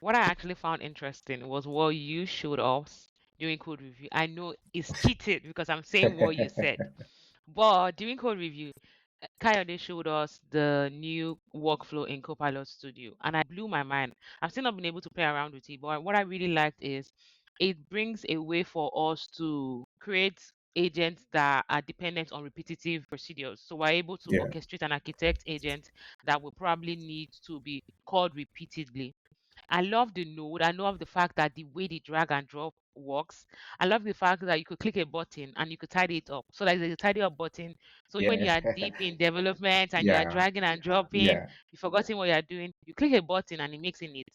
What I actually found interesting was what you showed us during code review. I know it's cheated because I'm saying what you said, but during code review, Kayode showed us the new workflow in Copilot Studio, and I blew my mind. I've still not been able to play around with it, but what I really liked is it brings a way for us to create agents that are dependent on repetitive procedures. So we're able to Yeah, orchestrate and architect agents that will probably need to be called repeatedly. I love the node. I love the fact that the way the drag and drop works. I love the fact that you could click a button and you could tidy it up. So like there's a tidy up button. So when yeah, you are deep in development and you are yeah, dragging and dropping, yeah. you've forgotten what you're doing, you click a button and it makes it neat.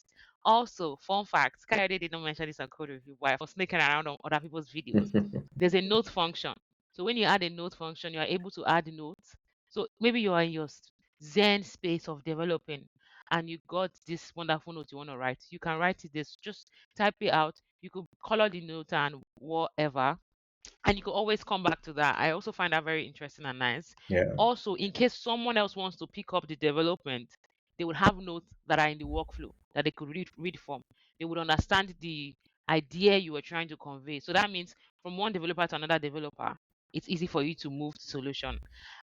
Also, fun fact, Kayode did not mention this on code review, but I was sneaking around on other people's videos. There's a note function. So when you add a note function, you are able to add notes. So maybe you are in your Zen space of developing and you got this wonderful note you want to write, you can write it this, just type it out. You could color the note and whatever, and you could always come back to that. I also find that very interesting and nice. Yeah, Also, in case someone else wants to pick up the development, they would have notes that are in the workflow that they could read from. They would understand the idea you were trying to convey. So that means from one developer to another developer, it's easy for you to move to solution.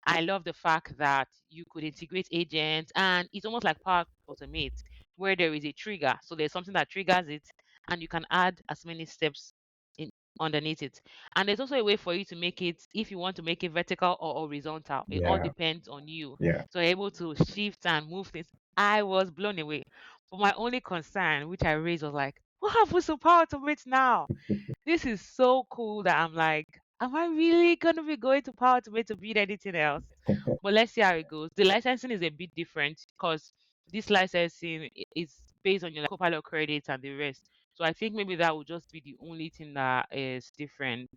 I love the fact that you could integrate agents and it's almost like Power Automate, where there is a trigger. So there's something that triggers it, and you can add as many steps in underneath it. And there's also a way for you to make it, if you want to make it vertical or horizontal, it all yeah, depends on you. yeah. So you're able to shift and move things. I was blown away. But my only concern, which I raised, was like, what happens to Power Automate now? This is so cool that I'm like, am I really gonna be going to Power Automate to build anything else? But let's see how it goes. The licensing is a bit different because this licensing is based on your Copilot credits and the rest. So I think maybe that will just be the only thing that is different,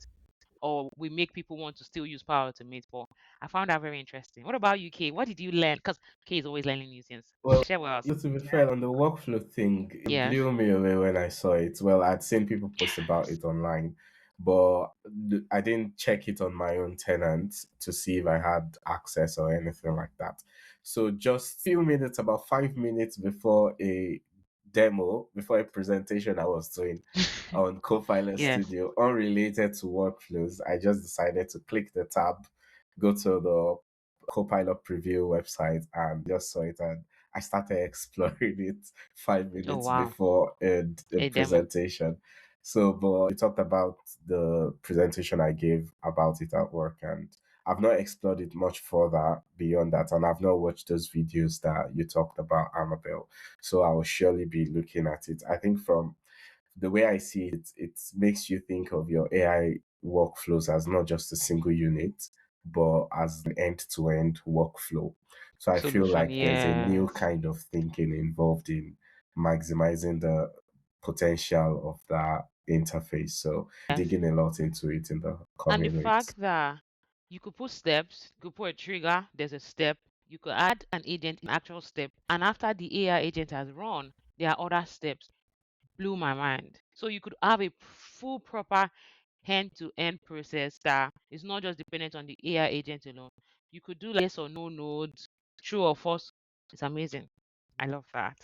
or we make people want to still use Power Automate. But I found that very interesting. What about you, Kay? What did you learn? Because Kay is always learning new things. Well, Share with us. to be fair, on the workflow thing, it Yes. blew me away when I saw it. Well, I'd seen people post about it online, but I didn't check it on my own tenant to see if I had access or anything like that. So just few minutes, about 5 minutes before a demo, before a presentation I was doing on Copilot Yes. Studio, unrelated to workflows, I just decided to click the tab, go to the Copilot preview website, and just saw it, and I started exploring it five Oh minutes wow. before the A demo. presentation. So, but we talked about the presentation I gave about it at work, and I've not explored it much further beyond that, and I've not watched those videos that you talked about, Annabelle. So I will surely be looking at it. I think from the way I see it, it makes you think of your AI workflows as not just a single unit, but as an end-to-end workflow. So I feel Solution. like there's a new Yes. kind of thinking involved in maximizing the potential of that interface. So Yes. digging a lot into it in the And the coming weeks. fact that you could put steps, you could put a trigger, there's a step, you could add an agent in actual step, and after the AI agent has run, there are other steps. Blew my mind. So you could have a full proper end-to-end process that is not just dependent on the AI agent alone. You could do like yes or no nodes, true or false. It's amazing. I love that.